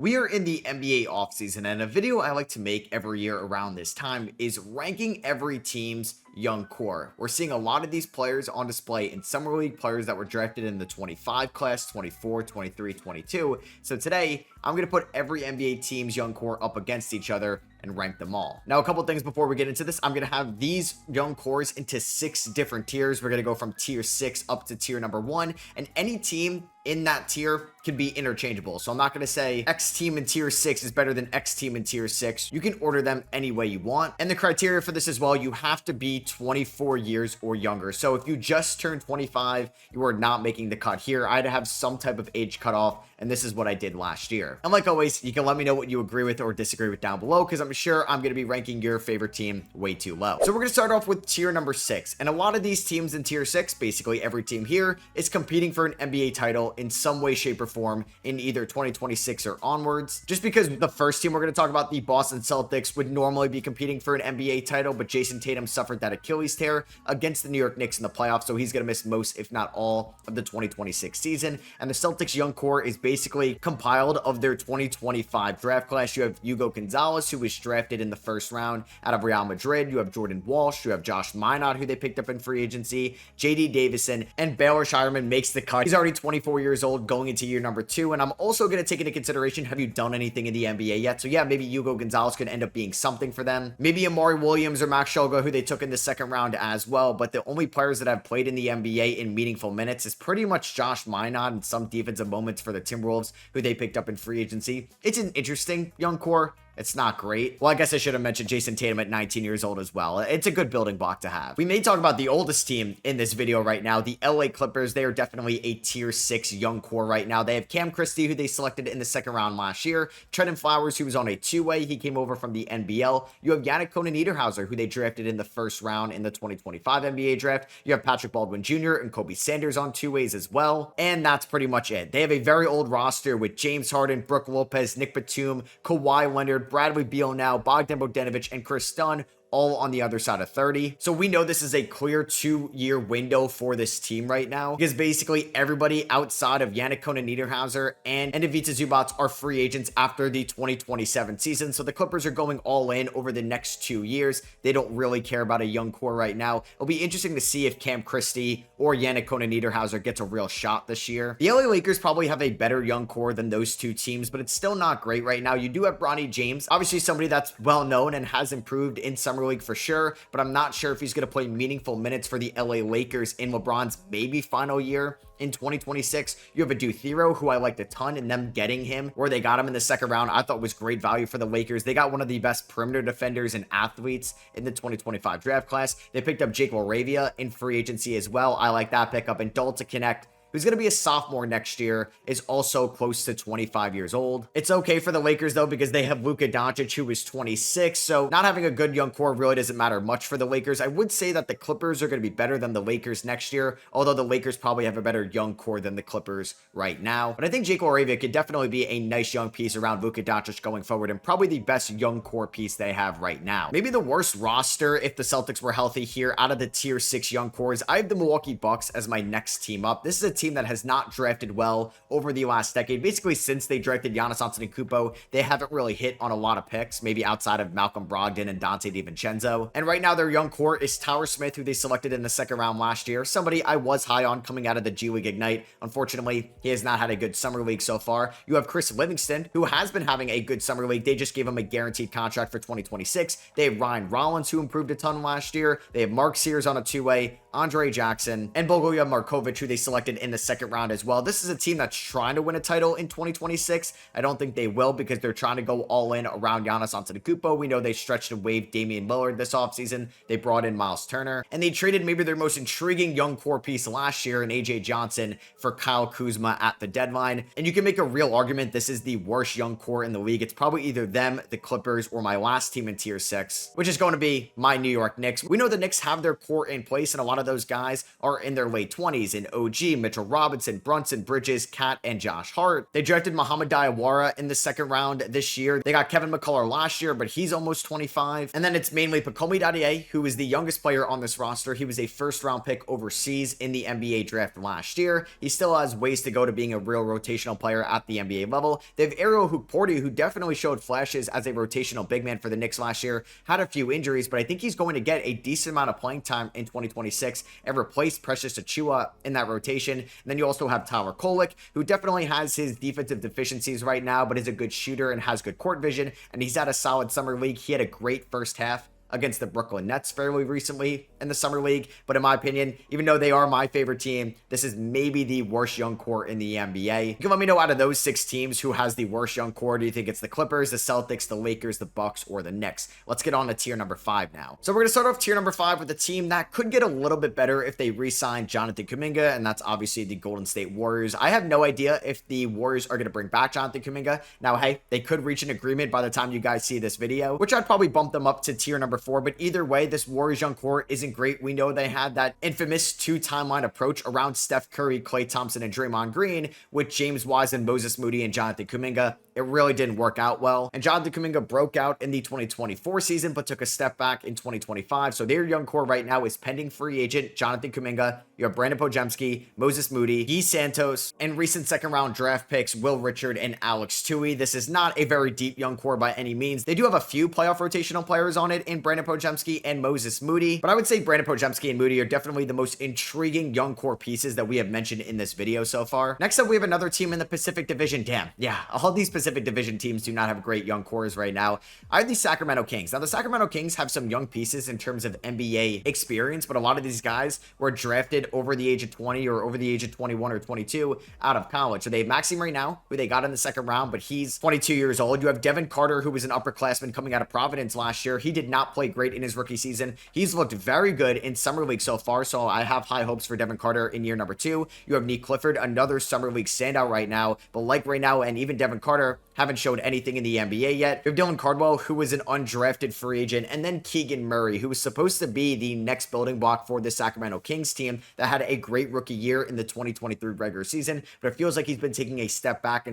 We are in the NBA offseason, and a video I like to make every year around this time is ranking every team's young core. We're seeing a lot of these players on display in summer league, players that were drafted in the 25 class, 24, 23, 22. So today, I'm going to put every NBA team's young core up against each other and rank them all. Now, a couple things before we get into this. I'm going to have these young cores into 6 different tiers. We're going to go from tier 6 up to tier number 1, and any team in that tier can be interchangeable. So I'm not going to say X team in tier 6 is better than X team in tier 6. You can order them any way you want. And the criteria for this as well, you have to be 24 years or younger. So if you just turned 25, you are not making the cut here. I had to have some type of age cutoff, and this is what I did last year. And like always, you can let me know what you agree with or disagree with down below, because I'm sure I'm going to be ranking your favorite team way too low. So we're going to start off with tier number 6. And a lot of these teams in tier 6, basically every team here, is competing for an NBA title in some way, shape, or form in either 2026 or onwards. Just because the first team we're going to talk about, the Boston Celtics, would normally be competing for an NBA title, but Jason Tatum suffered that Achilles tear against the New York Knicks in the playoffs, so he's going to miss most, if not all, of the 2026 season. And the Celtics young core is basically compiled of their 2025 draft class. You have Hugo Gonzalez, who was drafted in the first round out of Real Madrid. You have Jordan Walsh. You have Josh Minot, who they picked up in free agency. JD Davison, and Baylor Shireman makes the cut. He's already 24 years old going into year number 2. And I'm also going to take into consideration, have you done anything in the NBA yet? So yeah, maybe Hugo Gonzalez could end up being something for them. Maybe Amari Williams or Max Shulga, who they took in the second round as well. But the only players that have played in the NBA in meaningful minutes is pretty much Josh Minot and some defensive moments for the Timberwolves, who they picked up in free agency. It's an interesting young core. It's not great. Well, I guess I should have mentioned Jason Tatum at 19 years old as well. It's a good building block to have. We may talk about the oldest team in this video right now, the LA Clippers. They are definitely a tier 6 young core right now. They have Cam Christie, who they selected in the second round last year. Trenton Flowers, who was on a 2-way. He came over from the NBL. You have Yannick Niederhauser, who they drafted in the first round in the 2025 NBA draft. You have Patrick Baldwin Jr. and Kobe Sanders on 2-ways as well. And that's pretty much it. They have a very old roster with James Harden, Brook Lopez, Nick Batum, Kawhi Leonard, Bradley Beal now, Bogdan Bogdanovic, and Chris Dunn, all on the other side of 30. So we know this is a clear 2-year window for this team right now, because basically everybody outside of Yannick Niederhauser and Ivica Zubac are free agents after the 2027 season. So the Clippers are going all in over the next 2 years. They don't really care about a young core right now. It'll be interesting to see if Cam Christie or Yannick Niederhauser gets a real shot this year. The LA Lakers probably have a better young core than those two teams, but it's still not great right now. You do have Bronny James, obviously somebody that's well known and has improved in summer league for sure, but I'm not sure if he's going to play meaningful minutes for the LA Lakers in LeBron's maybe final year in 2026. You have a Duthero, who I liked a ton, and them getting him where they got him in the second round, I thought was great value for the Lakers. They got one of the best perimeter defenders and athletes in the 2025 draft class. They picked up Jake LaRavia in free agency as well. I like that pickup. And Dalton Connect, who's going to be a sophomore next year, is also close to 25 years old. It's okay for the Lakers, though, because they have Luka Doncic, who is 26, so not having a good young core really doesn't matter much for the Lakers. I would say that the Clippers are going to be better than the Lakers next year, although the Lakers probably have a better young core than the Clippers right now. But I think Jake LaRavia could definitely be a nice young piece around Luka Doncic going forward, and probably the best young core piece they have right now. Maybe the worst roster if the Celtics were healthy here out of the tier 6 young cores. I have the Milwaukee Bucks as my next team up. This is a team that has not drafted well over the last decade. Basically, since they drafted Giannis Antetokounmpo, they haven't really hit on a lot of picks, maybe outside of Malcolm Brogdon and Dante DiVincenzo. And right now, their young core is Tyler Smith, who they selected in the second round last year. Somebody I was high on coming out of the G League Ignite. Unfortunately, he has not had a good summer league so far. You have Chris Livingston, who has been having a good summer league. They just gave him a guaranteed contract for 2026. They have Ryan Rollins, who improved a ton last year. They have Mark Sears on a 2-way, Andre Jackson, and Bogolyub Markovic, who they selected in the second round as well. This is a team that's trying to win a title in 2026. I don't think they will, because they're trying to go all in around Giannis Antetokounmpo. We know they stretched and waived Damian Lillard this offseason. They brought in Miles Turner, and they traded maybe their most intriguing young core piece last year in AJ Johnson for Kyle Kuzma at the deadline. And you can make a real argument this is the worst young core in the league. It's probably either them, the Clippers, or my last team in tier 6, which is going to be my New York Knicks. We know the Knicks have their core in place, and a lot of those guys are in their late 20s in OG, Mitchell Robinson, Brunson, Bridges, Cat, and Josh Hart. They drafted Muhammad Diawara in the second round this year. They got Kevin McCullough last year, but he's almost 25. And then it's mainly Pacomi Dadie, who is the youngest player on this roster. He was a first-round pick overseas in the NBA draft last year. He still has ways to go to being a real rotational player at the NBA level. They have Ariel Hukporti, who definitely showed flashes as a rotational big man for the Knicks last year, had a few injuries, but I think he's going to get a decent amount of playing time in 2026 and replace Precious Achiuwa in that rotation. And then you also have Tyler Kolek, who definitely has his defensive deficiencies right now, but is a good shooter and has good court vision, and he's had a solid summer league. He had a great first half against the Brooklyn Nets fairly recently in the summer league. But in my opinion, even though they are my favorite team, this is maybe the worst young core in the NBA. You can let me know out of those 6 teams who has the worst young core. Do you think it's the Clippers, the Celtics, the Lakers, the Bucks, or the Knicks? Let's get on to tier number 5 now. So we're going to start off tier number 5 with a team that could get a little bit better if they re-sign Jonathan Kuminga, and that's obviously the Golden State Warriors. I have no idea if the Warriors are going to bring back Jonathan Kuminga. Now, hey, they could reach an agreement by the time you guys see this video, which I'd probably bump them up to tier number 4, but either way, this Warriors young core isn't great. We know they had that infamous 2-timeline approach around Steph Curry, Klay Thompson, and Draymond Green with James Wiseman, Moses Moody, and Jonathan Kuminga. It really didn't work out well. And Jonathan Kuminga broke out in the 2024 season, but took a step back in 2025. So their young core right now is pending free agent Jonathan Kuminga. You have Brandon Pojemski, Moses Moody, Guy Santos, and recent second-round draft picks Will Richard and Alex Tui. This is not a very deep young core by any means. They do have a few playoff rotational players on it in Brandon Pojemski and Moses Moody, but I would say Brandon Pojemski and Moody are definitely the most intriguing young core pieces that we have mentioned in this video so far. Next up, we have another team in the Pacific Division. Damn, yeah, all these Pacific Division teams do not have great young cores right now. I have the Sacramento Kings. Now, the Sacramento Kings have some young pieces in terms of NBA experience, but a lot of these guys were drafted over the age of 20 or over the age of 21 or 22 out of college. So they have Maxime right now, who they got in the second round, but he's 22 years old. You have Devin Carter, who was an upperclassman coming out of Providence last year. He did not play great in his rookie season. He's looked very good in summer league so far, so I have high hopes for Devin Carter in year number 2. You have Nick Clifford, another summer league standout right now, but like right now and even Devin Carter haven't showed anything in the NBA yet. You have Dylan Cardwell, who was an undrafted free agent, and then Keegan Murray, who was supposed to be the next building block for the Sacramento Kings team that had a great rookie year in the 2023 regular season, but it feels like he's been taking a step back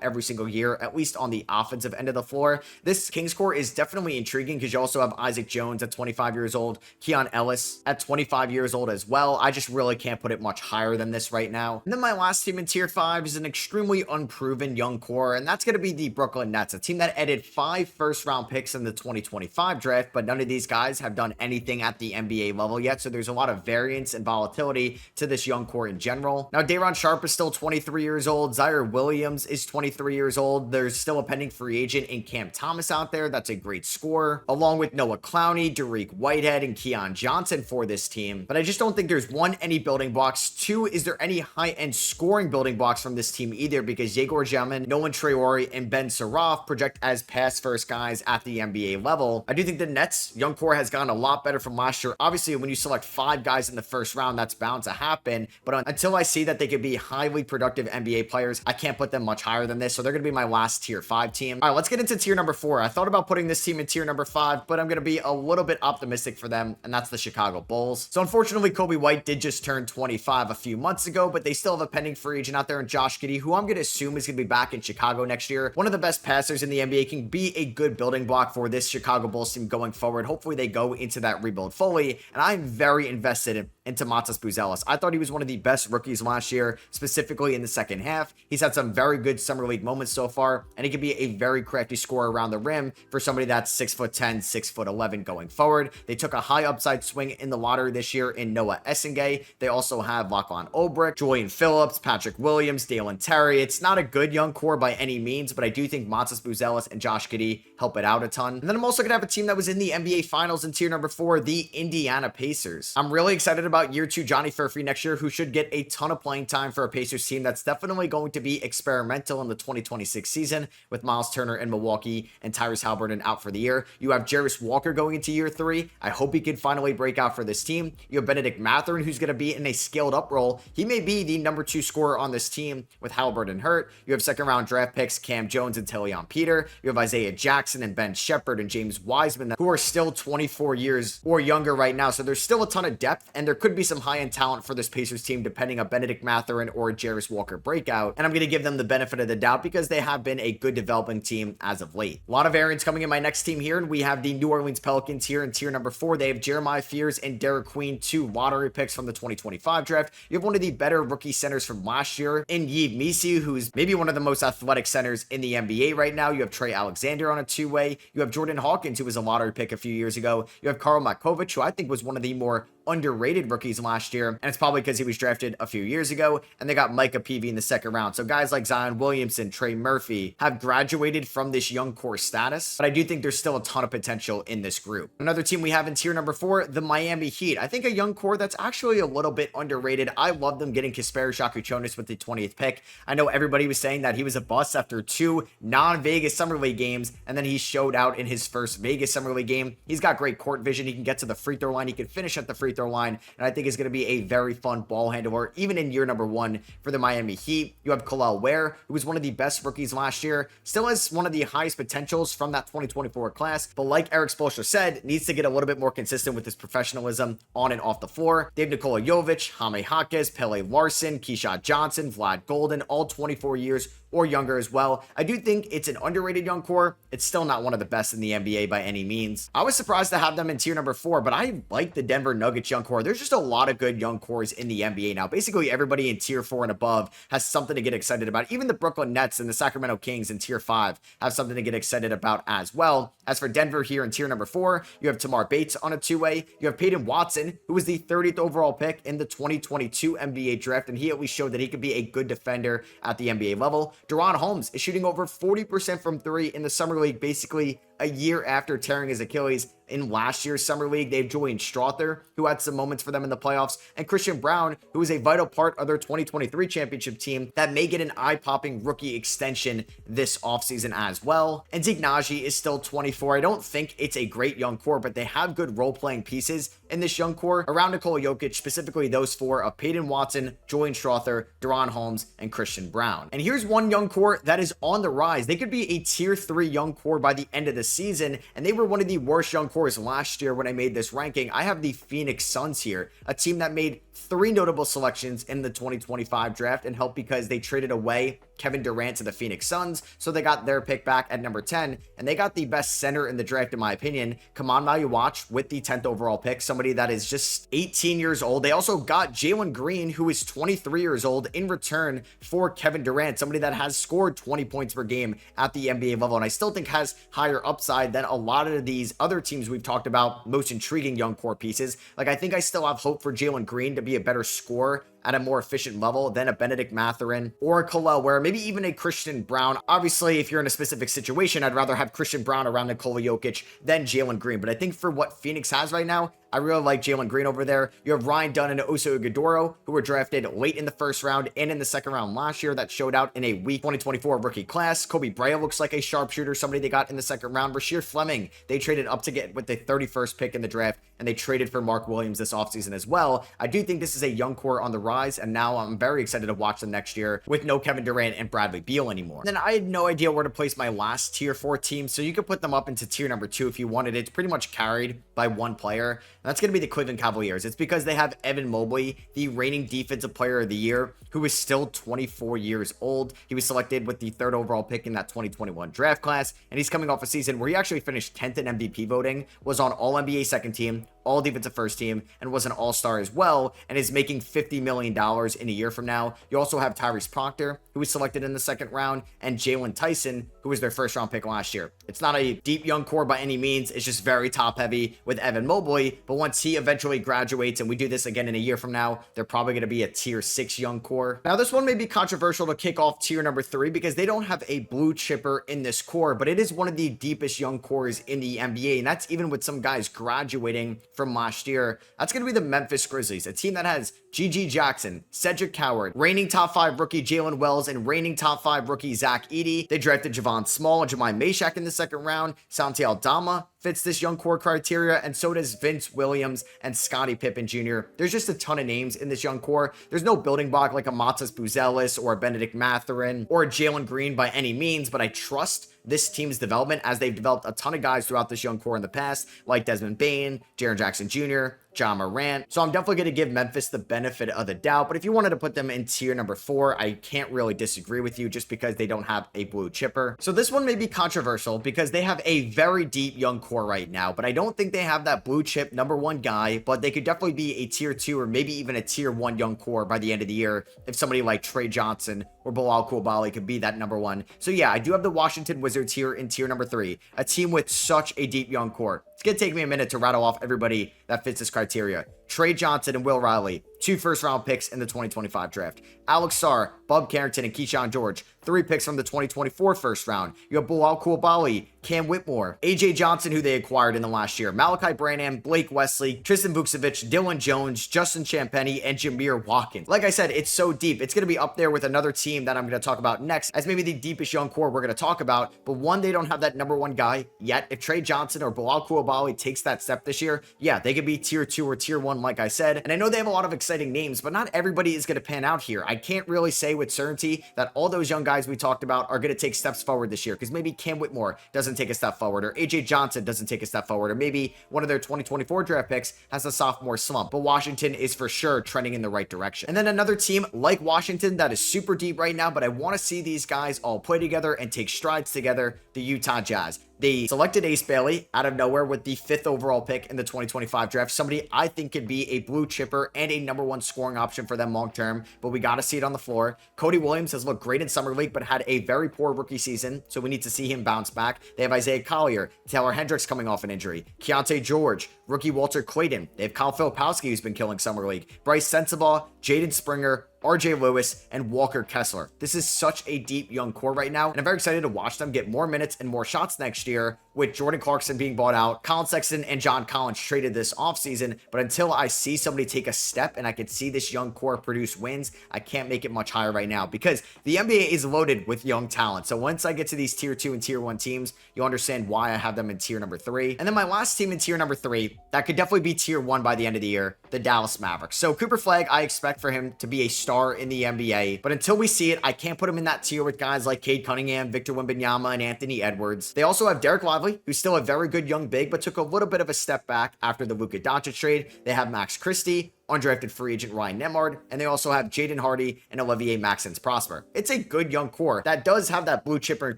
every single year, at least on the offensive end of the floor. This Kings core is definitely intriguing because you also have Isaac Jones at 25 years old, Keon Ellis at 25 years old as well. I just really can't put it much higher than this right now. And then my last team in tier 5 is an extremely unproven young core, and that's going to be the Brooklyn Nets, a team that added 5 first-round picks in the 2025 draft, but none of these guys have done anything at the NBA level yet, so there's a lot of variance and volatility to this young core in general. Now, Day'Ron Sharpe is still 23 years old. Zaire Williams is 23 years old. There's still a pending free agent in Cam Thomas out there. That's a great scorer, along with Noah Clowney, Dariq Whitehead, and Keon Johnson for this team. But I just don't think there's 1, any building blocks. 2, is there any high-end scoring building blocks from this team either, because Yegor Gelman, Nolan Traore, and Ben Saraf project as pass-first guys at the NBA level. I do think the Nets' young core has gotten a lot better from last year. Obviously, when you select 5 guys in the first round, that's bound to happen, but until I see that they could be highly productive NBA players, I can't put them much higher than this, so they're going to be my last tier 5 team. All right, let's get into tier number 4. I thought about putting this team in tier number 5, but I'm going to be a little bit optimistic for them, and that's the Chicago Bulls. So unfortunately, Kobe White did just turn 25 a few months ago, but they still have a pending free agent out there in Josh Giddey, who I'm going to assume is going to be back in Chicago next year. One of the best passers in the NBA, can be a good building block for this Chicago Bulls team going forward. Hopefully they go into that rebuild fully, and I'm very invested into Matas Buzelis. I thought he was one of the best rookies last year, specifically in the second half. He's had some very good summer league moments so far, and he can be a very crafty scorer around the rim for somebody that's 6'10", 6'11" going forward. They took a high upside swing in the lottery this year in Noah Essengay. They also have Lachlan Olbrich, Julian Phillips, Patrick Williams, Dalen Terry. It's not a good young core by any means, but I do think Matas Buzelis and Josh Giddey help it out a ton. And then I'm also going to have a team that was in the NBA Finals in tier number 4, the Indiana Pacers. I'm really excited about year 2 Johnny Furphy next year, who should get a ton of playing time for a Pacers team that's definitely going to be experimental in the 2026 season with Miles Turner in Milwaukee and Tyrese Haliburton out for the year. You have Jarvis Walker going into year 3. I hope he can finally break out for this team. You have Benedict Mathurin, who's going to be in a scaled up role. He may be the number 2 scorer on this team with Haliburton hurt. You have second round draft picks Cam Jones and Talion Peter. You have Isaiah Jackson and Ben Shepherd and James Wiseman, who are still 24 years or younger right now. So there's still a ton of depth, and they're could be some high-end talent for this Pacers team, depending on Benedict Mathurin or Jarris Walker breakout. And I'm going to give them the benefit of the doubt because they have been a good developing team as of late. A lot of variants coming in my next team here, and we have the New Orleans Pelicans here in tier number 4. They have Jeremiah Fears and Derek Queen, 2 lottery picks from the 2025 draft. You have one of the better rookie centers from last year in Yves Missi, who's maybe one of the most athletic centers in the NBA right now. You have Trey Alexander on a 2-way. You have Jordan Hawkins, who was a lottery pick a few years ago. You have Karl Makovic, who I think was one of the more underrated rookies last year, and it's probably because he was drafted a few years ago, and they got Micah Peavy in the second round. So guys like Zion Williamson, Trey Murphy have graduated from this young core status, but I do think there's still a ton of potential in this group. Another team we have in tier number 4, the Miami Heat. I think a young core that's actually a little bit underrated. I love them getting Kasperi Shakuchonis with the 20th pick. I know everybody was saying that he was a bust after 2 non-Vegas Summer League games, and then he showed out in his first Vegas Summer League game. He's got great court vision. He can get to the free throw line. He can finish at the free throw line, and I think is going to be a very fun ball handler, even in year number 1 for the Miami Heat. You have Khalil Ware, who was one of the best rookies last year, still has one of the highest potentials from that 2024 class, but like Eric Spoelstra said, needs to get a little bit more consistent with his professionalism on and off the floor. They have Nikola Jovic, Jaime Jaquez, Pele Larson, Keyshawn Johnson, Vlad Golden, all 24 years or younger as well. I do think it's an underrated young core. It's still not one of the best in the NBA by any means. I was surprised to have them in tier number 4, but I like the Denver Nuggets young core. There's just a lot of good young cores in the NBA now. Basically, everybody in tier 4 and above has something to get excited about. Even the Brooklyn Nets and the Sacramento Kings in tier 5 have something to get excited about as well. As for Denver here in tier number 4, you have Tamar Bates on a 2-way. You have Peyton Watson, who was the 30th overall pick in the 2022 NBA draft, and he at least showed that he could be a good defender at the NBA level. Deron Holmes is shooting over 40% from 3 in the Summer League, basically a year after tearing his Achilles in last year's Summer League. They have Julian Strother, who had some moments for them in the playoffs, and Christian Brown, who is a vital part of their 2023 championship team that may get an eye-popping rookie extension this offseason as well. And Zeke Naji is still 24. I don't think it's a great young core, but they have good role-playing pieces in this young core around Nikola Jokic, specifically those 4 of Peyton Watson, Julian Strother, Deron Holmes, and Christian Brown. And here's one young core that is on the rise. They could be a tier 3 young core by the end of the season, and they were one of the worst young cores last year when I made this ranking. I have the Phoenix Suns here, a team that made 3 notable selections in the 2025 draft and helped because they traded away Kevin Durant to the Phoenix Suns, so they got their pick back at number 10, and they got the best center in the draft in my opinion, Kaman Maluach, with the 10th overall pick, somebody that is just 18 years old. They also got Jalen Green, who is 23 years old, in return for Kevin Durant, somebody that has scored 20 points per game at the NBA level, and I still think has higher upside than a lot of these other teams we've talked about, most intriguing young core pieces. Like, I think I still have hope for Jalen Green to be a better scorer at a more efficient level than a Benedict Mathurin or a Khalil Ware, maybe even a Christian Brown. Obviously, if you're in a specific situation, I'd rather have Christian Brown around Nikola Jokic than Jalen Green. But I think for what Phoenix has right now, I really like Jalen Green over there. You have Ryan Dunn and Oso Ighodaro, who were drafted late in the first round and in the second round last year. That showed out in a weak 2024 rookie class. Kobe Bryant looks like a sharpshooter, somebody they got in the second round. Rasheer Fleming, they traded up to get with the 31st pick in the draft, and they traded for Mark Williams this offseason as well. I do think this is a young core on the rise, and now I'm very excited to watch them next year with no Kevin Durant and Bradley Beal anymore. Then I had no idea where to place my last tier 4 team, so you could put them up into tier number 2 if you wanted. It's pretty much carried by one player, and that's going to be the Cleveland Cavaliers. It's because they have Evan Mobley, the reigning defensive player of the year, who is still 24 years old. He was selected with the 3rd overall pick in that 2021 draft class, and he's coming off a season where he actually finished 10th in MVP voting, was on All-NBA second team, all defensive first team, and was an all-star as well, and is making $50 million in a year from now. You also have Tyrese Proctor, who was selected in the second round, and Jalen Tyson, who was their first round pick last year. It's not a deep young core by any means. It's just very top heavy with Evan Mobley, but once he eventually graduates and we do this again in a year from now, they're probably going to be a tier 6 young core. Now, this one may be controversial to kick off tier number 3 because they don't have a blue chipper in this core, but it is one of the deepest young cores in the NBA, and that's even with some guys graduating from last year. That's going to be the Memphis Grizzlies, a team that has G.G. Jackson, Cedric Coward, reigning top 5 rookie Jalen Wells, and reigning top 5 rookie Zach Edey. They drafted Javon Small and Jemai Meshack in the second round. Santi Aldama fits this young core criteria, and so does Vince Williams and Scottie Pippen Jr. There's just a ton of names in this young core. There's no building block like a Matas Buzelis or a Benedict Mathurin or a Jalen Green by any means, but I trust this team's development as they've developed a ton of guys throughout this young core in the past, like Desmond Bane, Jaren Jackson Jr., John Morant. So I'm definitely going to give Memphis the benefit of the doubt. But if you wanted to put them in tier number 4, I can't really disagree with you just because they don't have a blue chipper. So this one may be controversial because they have a very deep young core right now, but I don't think they have that blue chip number 1 guy, but they could definitely be a tier 2 or maybe even a tier 1 young core by the end of the year if somebody like Trey Johnson or Bilal Coulibaly could be that number 1. So yeah, I do have the Washington Wizards here in tier number 3, a team with such a deep young core. It's going to take me a minute to rattle off everybody that fits this criteria. Trey Johnson and Will Riley, 2 first-round picks in the 2025 draft. Alex Sarr, Bub Carrington, and Keyshawn George, 3 picks from the 2024 first round. You have Bilal Coulibaly, Cam Whitmore, AJ Johnson, who they acquired in the last year, Malachi Branham, Blake Wesley, Tristan Vukcevic, Dylan Jones, Justin Champagnie, and Jameer Watkins. Like I said, it's so deep. It's going to be up there with another team that I'm going to talk about next as maybe the deepest young core we're going to talk about. But one, they don't have that number 1 guy yet. If Trey Johnson or Bilal Coulibaly takes that step this year, yeah, they could be tier 2 or tier 1, like I said. And I know they have a lot of exciting names, but not everybody is going to pan out here. I can't really say with certainty that all those young guys we talked about are going to take steps forward this year, because maybe Cam Whitmore doesn't take a step forward, or AJ Johnson doesn't take a step forward, or maybe one of their 2024 draft picks has a sophomore slump. But Washington is for sure trending in the right direction. And then another team like Washington that is super deep right now, but I want to see these guys all play together and take strides together, the Utah Jazz. They selected Ace Bailey out of nowhere with the 5th overall pick in the 2025 draft. Somebody I think could be a blue chipper and a number 1 scoring option for them long term, but we got to see it on the floor. Cody Williams has looked great in Summer League, but had a very poor rookie season, so we need to see him bounce back. They have Isaiah Collier, Taylor Hendricks coming off an injury, Keontae George, rookie Walter Clayton. They have Kyle Filipowski, who's been killing Summer League, Bryce Sensabaugh, Jaden Springer, RJ Lewis, and Walker Kessler. This is such a deep young core right now, and I'm very excited to watch them get more minutes and more shots next year, with Jordan Clarkson being bought out, Colin Sexton and John Collins traded this offseason. But until I see somebody take a step and I can see this young core produce wins, I can't make it much higher right now, because the NBA is loaded with young talent. So once I get to these tier 2 and tier 1 teams, you'll understand why I have them in tier number 3. And then my last team in tier number 3, that could definitely be tier 1 by the end of the year, the Dallas Mavericks. So Cooper Flagg, I expect for him to be a star in the NBA, but until we see it, I can't put him in that tier with guys like Cade Cunningham, Victor Wembanyama, and Anthony Edwards. They also have Derek Lively, who's still a very good young big, but took a little bit of a step back after the Luka Doncic trade. They have Max Christie, undrafted free agent Ryan Nembhard, and they also have Jaden Hardy and Olivier Maxence Prosper. It's a good young core that does have that blue chipper in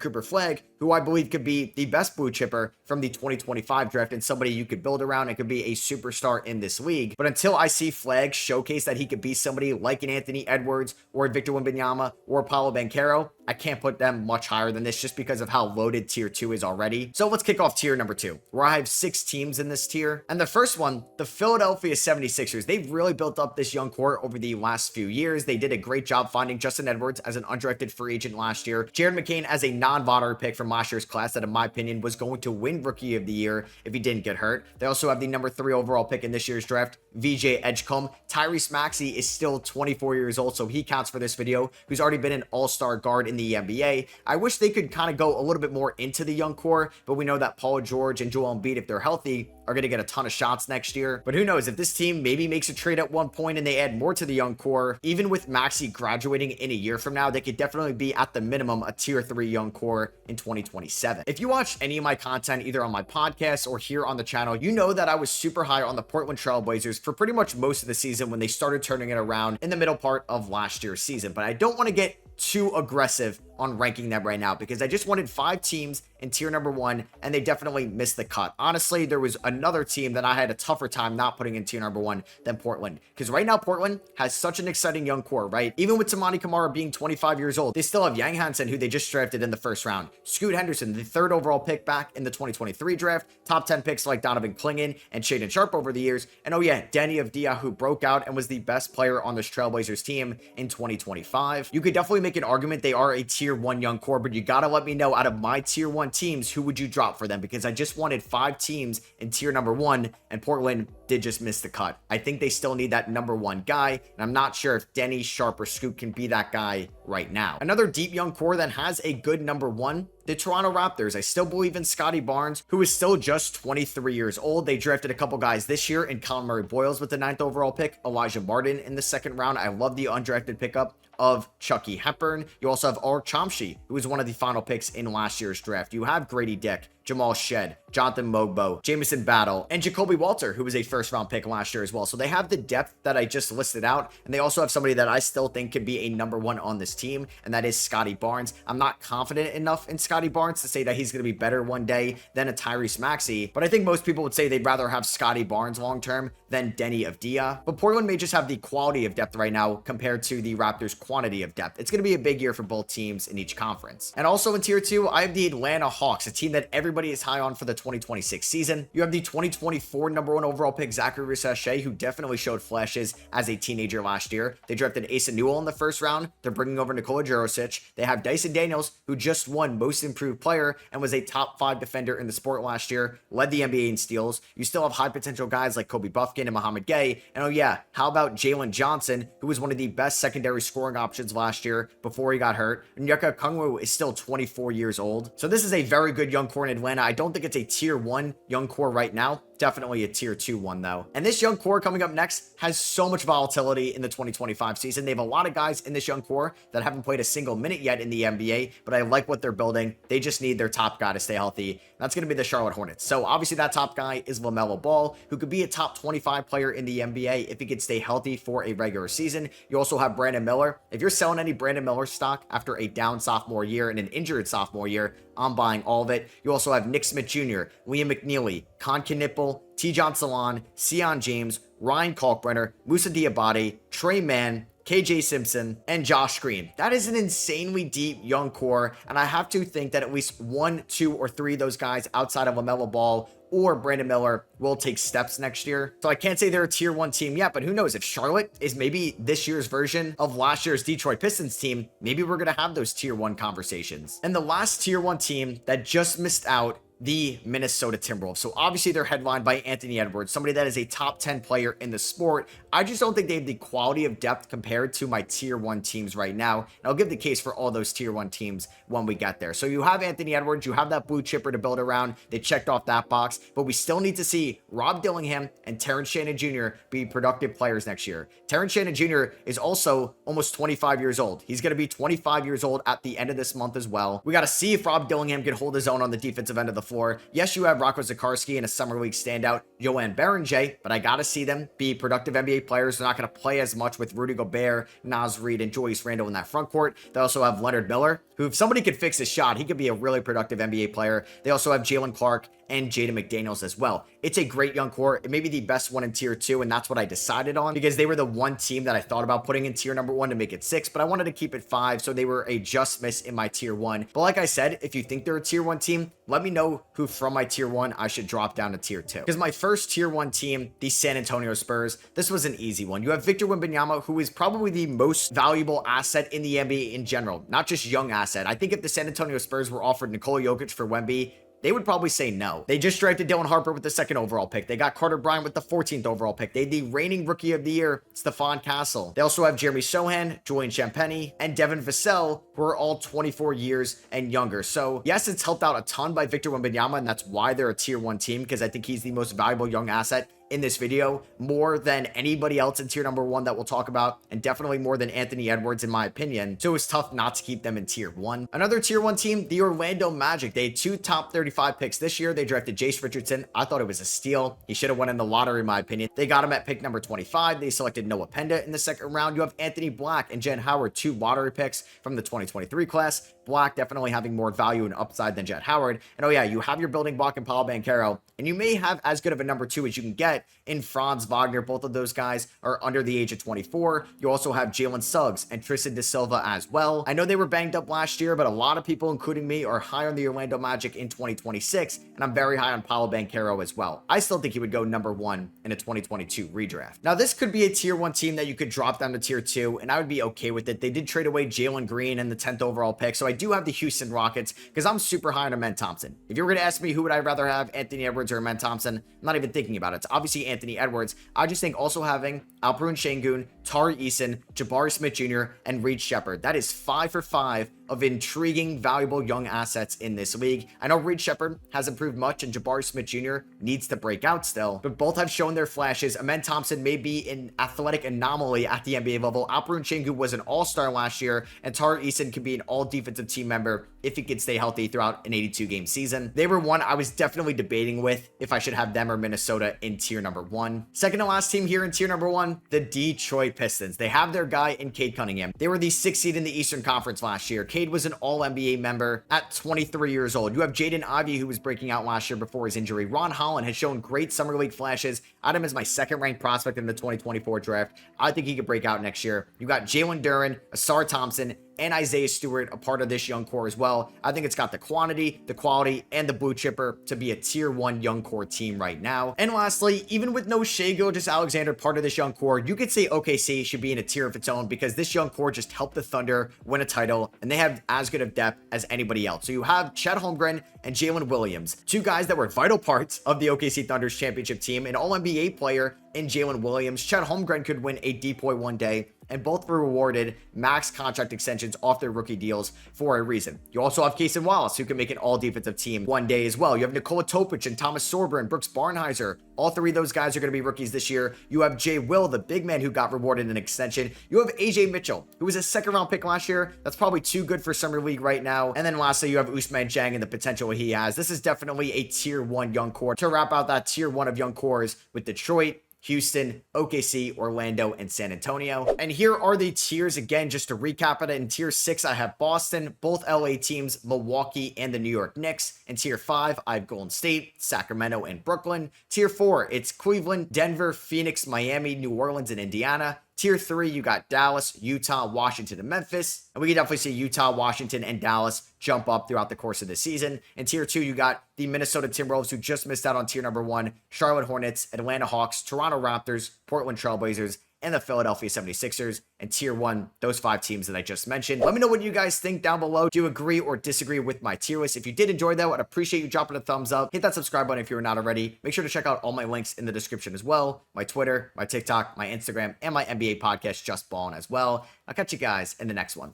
Cooper Flagg, who I believe could be the best blue chipper from the 2025 draft and somebody you could build around and could be a superstar in this league. But until I see Flagg showcase that he could be somebody like an Anthony Edwards or Victor Wembanyama or Paolo Banchero, I can't put them much higher than this just because of how loaded tier 2 is already. So let's kick off tier number 2, where I have 6 teams in this tier. And the first one, the Philadelphia 76ers. They've really built up this young core over the last few years. They did a great job finding Justin Edwards as an undrafted free agent last year, Jared McCain as a non-lottery pick from last year's class that, in my opinion, was going to win Rookie of the Year if he didn't get hurt. They also have the number 3 overall pick in this year's draft, VJ Edgecombe. Tyrese Maxey is still 24 years old, so he counts for this video, who's already been an all-star guard in the NBA. I wish they could kind of go a little bit more into the young core, but we know that Paul George and Joel Embiid, if they're healthy, are going to get a ton of shots next year. But who knows, if this team maybe makes a trade at one point and they add more to the young core, even with Maxey graduating in a year from now, they could definitely be at the minimum a tier 3 young core in 2027. If you watch any of my content, either on my podcast or here on the channel, you know that I was super high on the Portland Trail Blazers for pretty much most of the season when they started turning it around in the middle part of last year's season. But I don't want to get too aggressive on ranking them right now, because I just wanted 5 teams in tier number 1, and they definitely missed the cut. Honestly, there was another team that I had a tougher time not putting in tier number 1 than Portland, because right now Portland has such an exciting young core, right? Even with Tamani Kamara being 25 years old, they still have Yang Hansen, who they just drafted in the first round, Scoot Henderson, the 3rd overall pick back in the 2023 draft, top 10 picks like Donovan Clingan and Shaedon Sharpe over the years, and oh yeah, Danny Avdija, who broke out and was the best player on this Trailblazers team in 2025. You could definitely make an argument they are a tier 1 young core, but you gotta let me know, out of my tier 1 teams, who would you drop for them? Because I just wanted 5 teams in tier number 1, and Portland did just miss the cut. I think they still need that number 1 guy, and I'm not sure if Denny, Sharp, or Scoot can be that guy right now. Another deep young core that has a good number 1, the Toronto Raptors. I still believe in Scotty Barnes, who is still just 23 years old. They drafted a couple guys this year in Colin Murray Boyles with the 9th overall pick, Elijah Martin in the 2nd round. I love the undrafted pickup of Chucky Hepburn. You also have Ulrich Chomsky, who was one of the final picks in last year's draft. You have Grady Dick, Jamal Shed, Jonathan Mogbo, Jamison Battle, and Jacoby Walter, who was a first-round pick last year as well. So they have the depth that I just listed out, and they also have somebody that I still think could be a number one on this team, and that is Scotty Barnes. I'm not confident enough in Scotty Barnes to say that he's going to be better one day than a Tyrese Maxey, but I think most people would say they'd rather have Scotty Barnes long-term than Denny Avdia. But Portland may just have the quality of depth right now compared to the Raptors' quantity of depth. It's going to be a big year for both teams in each conference. And also in Tier 2, I have the Atlanta Hawks, a team that everybody is high on for the 2026 season. You have the 2024 number one overall pick, Zachary Rissache, who definitely showed flashes as a teenager last year. They drafted Asa Newell in the first round. They're bringing over Nikola Jurosic. They have Dyson Daniels, who just won Most Improved Player and was a top 5 defender in the sport last year, led the NBA in steals. You still have high potential guys like Kobe Buffkin and Mohamed Gay. And oh yeah, how about Jalen Johnson, who was one of the best secondary scoring options last year before he got hurt. And Yuka Okongwu is still 24 years old. So this is a very good young core in Atlanta. I don't think it's a tier 1 young core right now. Definitely a tier 2 one though. And this young core coming up next has so much volatility in the 2025 season. They have a lot of guys in this young core that haven't played a single minute yet in the NBA, but I like what they're building. They just need their top guy to stay healthy. That's going to be the Charlotte Hornets. So obviously that top guy is LaMelo Ball, who could be a top 25 player in the NBA if he could stay healthy for a regular season. You also have Brandon Miller. If you're selling any Brandon Miller stock after a down sophomore year and an injured sophomore year, I'm buying all of it. You also have Nick Smith Jr., Liam McNeely, Con Knipple, T. Salon, Sion James, Ryan Kalkbrenner, Musa Diabate, Trey Mann, KJ Simpson, and Josh Green. That is an insanely deep young core, and I have to think that at least 1, 2, or 3 of those guys outside of LaMelo Ball or Brandon Miller will take steps next year. So I can't say they're a tier 1 team yet, but who knows? If Charlotte is maybe this year's version of last year's Detroit Pistons team, maybe we're going to have those tier 1 conversations. And the last tier 1 team that just missed out, the Minnesota Timberwolves. So obviously they're headlined by Anthony Edwards, somebody that is a top 10 player in the sport. I just don't think they have the quality of depth compared to my tier 1 teams right now. And I'll give the case for all those tier 1 teams when we get there. So you have Anthony Edwards, you have that blue chipper to build around. They checked off that box, but we still need to see Rob Dillingham and Terrence Shannon Jr. be productive players next year. Terrence Shannon Jr. is also almost 25 years old. He's going to be 25 years old at the end of this month as well. We got to see if Rob Dillingham can hold his own on the defensive end of the floor. Yes, you have Rocco Zikarsky and a summer league standout, Joanne Berenger, but I got to see them be productive NBA players. They're not going to play as much with Rudy Gobert, Naz Reid, and Julius Randle in that front court. They also have Leonard Miller, who if somebody could fix his shot, he could be a really productive NBA player. They also have Jalen Clark and Jaden McDaniels as well. It's a great young core. It may be the best one in tier 2, and that's what I decided on because they were the one team that I thought about putting in tier number 1 to make it 6, but I wanted to keep it 5, so they were a just miss in my tier 1. But like I said, if you think they're a tier 1 team, let me know who from my tier 1 I should drop down to tier 2. Because my first tier 1 team, the San Antonio Spurs, this was an easy one. You have Victor Wembanyama, who is probably the most valuable asset in the NBA in general, not just young asset. I think if the San Antonio Spurs were offered Nikola Jokic for Wemby, they would probably say no. They just drafted Dylan Harper with the 2nd overall pick. They got Carter Bryant with the 14th overall pick. They had the reigning rookie of the year, Stephon Castle. They also have Jeremy Sohan, Julian Champagny, and Devin Vassell, who are all 24 years and younger. So yes, it's helped out a ton by Victor Wembanyama, and that's why they're a tier 1 team, because I think he's the most valuable young asset in this video, more than anybody else in tier number 1 that we'll talk about, and definitely more than Anthony Edwards in my opinion. So it's tough not to keep them in tier 1. Another tier 1 team, the Orlando Magic. They had 2 top 35 picks this year. They drafted Jace Richardson. I thought it was a steal. He should have won in the lottery in my opinion. They got him at pick number 25. They selected Noah Penda in the 2nd round. You have Anthony Black and Jen Howard, 2 lottery picks from the 2023 class. Black definitely having more value and upside than Jet Howard. And oh yeah, you have your building block in Paolo Banchero, and you may have as good of a number 2 as you can get in Franz Wagner. Both of those guys are under the age of 24. You also have Jalen Suggs and Tristan Da Silva as well. I know they were banged up last year, but a lot of people, including me, are high on the Orlando Magic in 2026, and I'm very high on Paolo Banchero as well. I still think he would go number 1 in a 2022 redraft. Now, this could be a tier 1 team that you could drop down to tier 2, and I would be okay with it. They did trade away Jalen Green in the 10th overall pick, so I do have the Houston Rockets because I'm super high on Amen Thompson. If you were going to ask me who would I rather have, Anthony Edwards or Amen Thompson, I'm not even thinking about it. It's obviously Anthony Edwards. I just think also having Alperen Şengün, Tari Eason, Jabari Smith Jr., and Reed Shepard. That is 5 for 5 of intriguing, valuable young assets in this league. I know Reed Shepard hasn't proved much, and Jabari Smith Jr. needs to break out still, but both have shown their flashes. Amen Thompson may be an athletic anomaly at the NBA level. Alperen Sengun was an all-star last year, and Tari Eason can be an all-defensive team member if he could stay healthy throughout an 82-game season. They were one I was definitely debating with if I should have them or Minnesota in tier number 1. Second to last team here in tier number 1, the Detroit Pistons. They have their guy in Cade Cunningham. They were the 6th seed in the Eastern Conference last year. Cade was an all-NBA member at 23 years old. You have Jaden Ivey, who was breaking out last year before his injury. Ron Holland has shown great summer league flashes. I had him as my second-ranked prospect in the 2024 draft. I think he could break out next year. You got Jalen Duren, Asar Thompson, and Isaiah Stewart, a part of this young core as well. I think it's got the quantity, the quality, and the blue chipper to be a tier 1 young core team right now. And lastly, even with no Shai Gilgeous-Alexander part of this young core, you could say OKC should be in a tier of its own because this young core just helped the Thunder win a title, and they have as good of depth as anybody else. So you have Chet Holmgren and Jalen Williams, two guys that were vital parts of the OKC Thunder's championship team, an all-NBA player in Jalen Williams. Chet Holmgren could win a DPOY one day, and both were rewarded max contract extensions off their rookie deals for a reason. You also have Cason Wallace, who can make an all-defensive team one day as well. You have Nikola Topic and Thomas Sorber and Brooks Barnheiser. All three of those guys are going to be rookies this year. You have Jay Will, the big man who got rewarded an extension. You have AJ Mitchell, who was a second-round pick last year. That's probably too good for Summer League right now. And then lastly, you have Ousmane Dieng and the potential he has. This is definitely a tier 1 young core to wrap out that tier 1 of young cores with Detroit, Houston, OKC, Orlando, and San Antonio. And here are the tiers again, just to recap it. In tier 6, I have Boston, both LA teams, Milwaukee, and the New York Knicks. In tier 5, I have Golden State, Sacramento, and Brooklyn. Tier 4, it's Cleveland, Denver, Phoenix, Miami, New Orleans, and Indiana. Tier 3, you got Dallas, Utah, Washington, and Memphis. And we can definitely see Utah, Washington, and Dallas jump up throughout the course of the season. In Tier 2, you got the Minnesota Timberwolves, who just missed out on tier number 1, Charlotte Hornets, Atlanta Hawks, Toronto Raptors, Portland Trailblazers, and the Philadelphia 76ers. And tier 1, those 5 teams that I just mentioned. Let me know what you guys think down below. Do you agree or disagree with my tier list? If you did enjoy that, I'd appreciate you dropping a thumbs up. Hit that subscribe button if you're not already. Make sure to check out all my links in the description as well. My Twitter, my TikTok, my Instagram, and my NBA podcast, Just Ballin' as well. I'll catch you guys in the next one.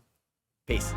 Peace.